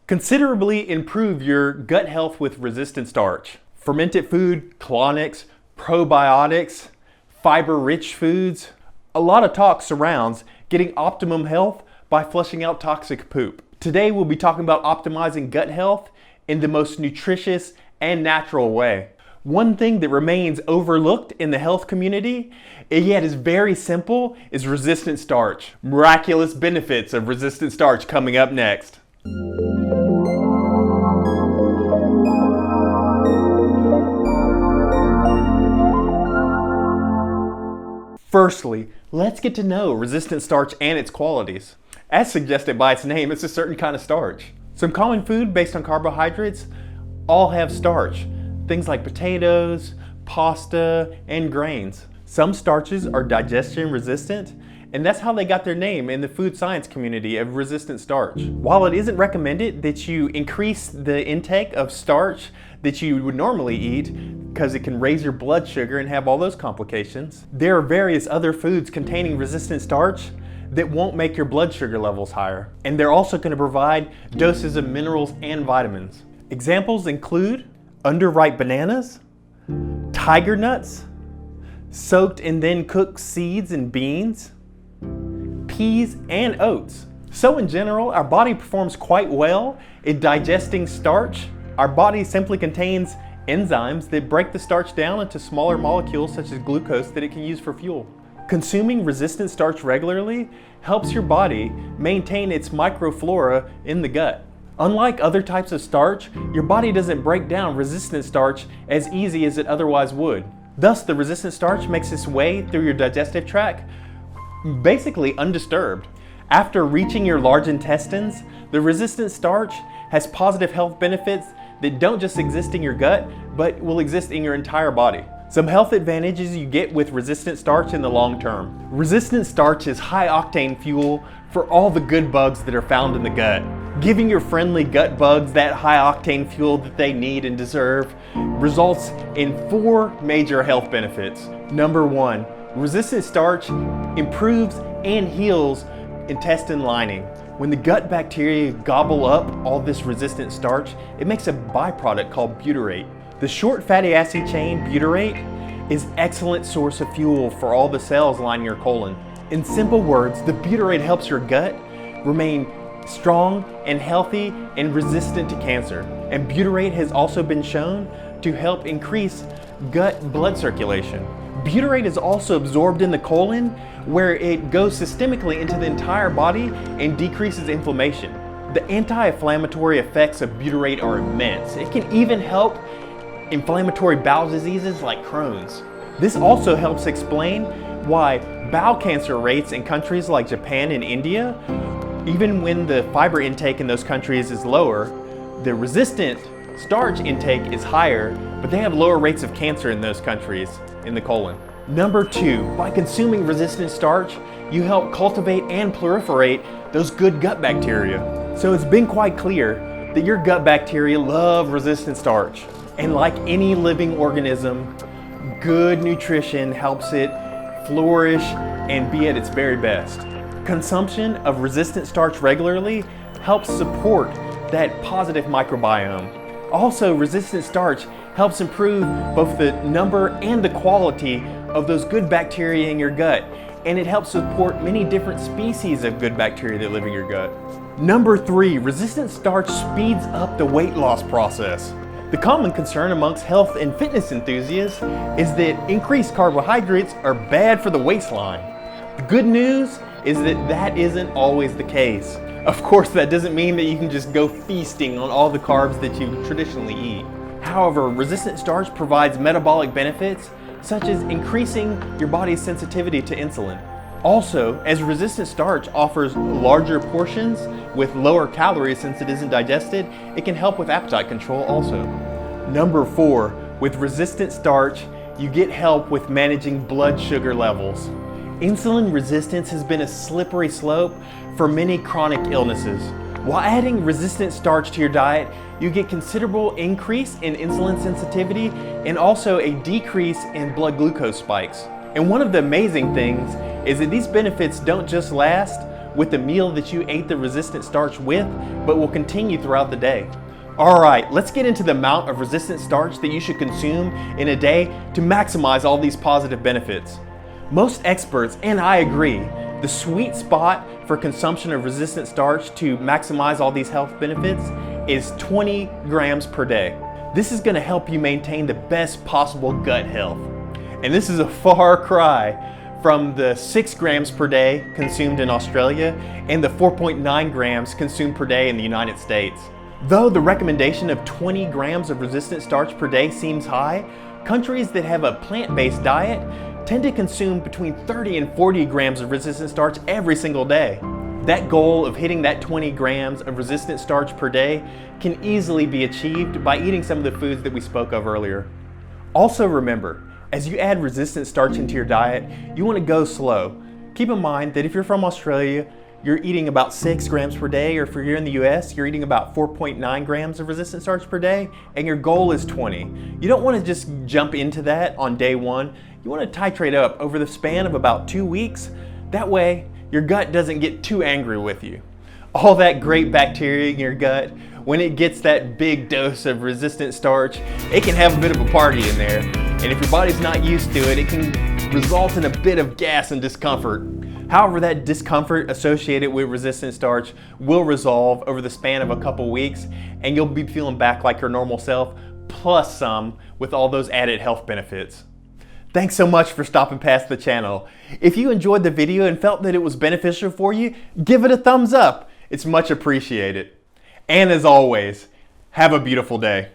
Considerably improve your gut health with resistant starch. Fermented food, colonics, probiotics, fiber-rich foods. A lot of talk surrounds getting optimum health by flushing out toxic poop. Today we'll be talking about optimizing gut health in the most nutritious and natural way. One thing that remains overlooked in the health community, and yet is very simple, is resistant starch. Miraculous benefits of resistant starch coming up next. Firstly, let's get to know resistant starch and its qualities. As suggested by its name, it's a certain kind of starch. Some common food based on carbohydrates all have starch. Things like potatoes, pasta, and grains. Some starches are digestion resistant, and that's how they got their name in the food science community of resistant starch. While it isn't recommended that you increase the intake of starch that you would normally eat, because it can raise your blood sugar and have all those complications, there are various other foods containing resistant starch that won't make your blood sugar levels higher. And they're also going to provide doses of minerals and vitamins. Examples include underripe bananas, tiger nuts, soaked and then cooked seeds and beans, peas, and oats. So in general, our body performs quite well in digesting starch. Our body simply contains enzymes that break the starch down into smaller molecules such as glucose that it can use for fuel. Consuming resistant starch regularly helps your body maintain its microflora in the gut. Unlike other types of starch, your body doesn't break down resistant starch as easy as it otherwise would. Thus, the resistant starch makes its way through your digestive tract basically undisturbed. After reaching your large intestines, the resistant starch has positive health benefits that don't just exist in your gut, but will exist in your entire body. Some health advantages you get with resistant starch in the long term. Resistant starch is high octane fuel for all the good bugs that are found in the gut. Giving your friendly gut bugs that high octane fuel that they need and deserve results in 4 major health benefits. Number 1, resistant starch improves and heals intestine lining. When the gut bacteria gobble up all this resistant starch, it makes a byproduct called butyrate. The short fatty acid chain butyrate is an excellent source of fuel for all the cells lining your colon. In simple words, the butyrate helps your gut remain strong and healthy and resistant to cancer. And butyrate has also been shown to help increase gut blood circulation. Butyrate is also absorbed in the colon, where it goes systemically into the entire body and decreases inflammation. The anti-inflammatory effects of butyrate are immense. It can even help inflammatory bowel diseases like Crohn's. This also helps explain why bowel cancer rates in countries like Japan and India, even when the fiber intake in those countries is lower, the resistant starch intake is higher, but they have lower rates of cancer in those countries in the colon. Number 2, by consuming resistant starch, you help cultivate and proliferate those good gut bacteria. So it's been quite clear that your gut bacteria love resistant starch. And like any living organism, good nutrition helps it flourish and be at its very best. Consumption of resistant starch regularly helps support that positive microbiome. Also, resistant starch helps improve both the number and the quality of those good bacteria in your gut, and it helps support many different species of good bacteria that live in your gut. Number 3, resistant starch speeds up the weight loss process. The common concern amongst health and fitness enthusiasts is that increased carbohydrates are bad for the waistline. The good news is that that isn't always the case. Of course, that doesn't mean that you can just go feasting on all the carbs that you traditionally eat. However, resistant starch provides metabolic benefits such as increasing your body's sensitivity to insulin. Also, as resistant starch offers larger portions with lower calories since it isn't digested, it can help with appetite control also. Number 4, with resistant starch, you get help with managing blood sugar levels. Insulin resistance has been a slippery slope for many chronic illnesses. While adding resistant starch to your diet, you get considerable increase in insulin sensitivity and also a decrease in blood glucose spikes. And one of the amazing things is that these benefits don't just last with the meal that you ate the resistant starch with, but will continue throughout the day. Alright, let's get into the amount of resistant starch that you should consume in a day to maximize all these positive benefits. Most experts, and I agree, the sweet spot for consumption of resistant starch to maximize all these health benefits is 20 grams per day. This is going to help you maintain the best possible gut health. And this is a far cry from the 6 grams per day consumed in Australia and the 4.9 grams consumed per day in the United States. Though the recommendation of 20 grams of resistant starch per day seems high, countries that have a plant-based diet tend to consume between 30 and 40 grams of resistant starch every single day. That goal of hitting that 20 grams of resistant starch per day can easily be achieved by eating some of the foods that we spoke of earlier. Also remember, as you add resistant starch into your diet, you want to go slow. Keep in mind that if you're from Australia, you're eating about 6 grams per day, or if you're in the US, you're eating about 4.9 grams of resistant starch per day, and your goal is 20. You don't want to just jump into that on day one. You want to titrate up over the span of about 2 weeks. That way, your gut doesn't get too angry with you. All that great bacteria in your gut, when it gets that big dose of resistant starch, it can have a bit of a party in there. And if your body's not used to it, it can result in a bit of gas and discomfort. However, that discomfort associated with resistant starch will resolve over the span of a couple weeks, and you'll be feeling back like your normal self, plus some, with all those added health benefits. Thanks so much for stopping past the channel. If you enjoyed the video and felt that it was beneficial for you, give it a thumbs up. It's much appreciated. And as always, have a beautiful day.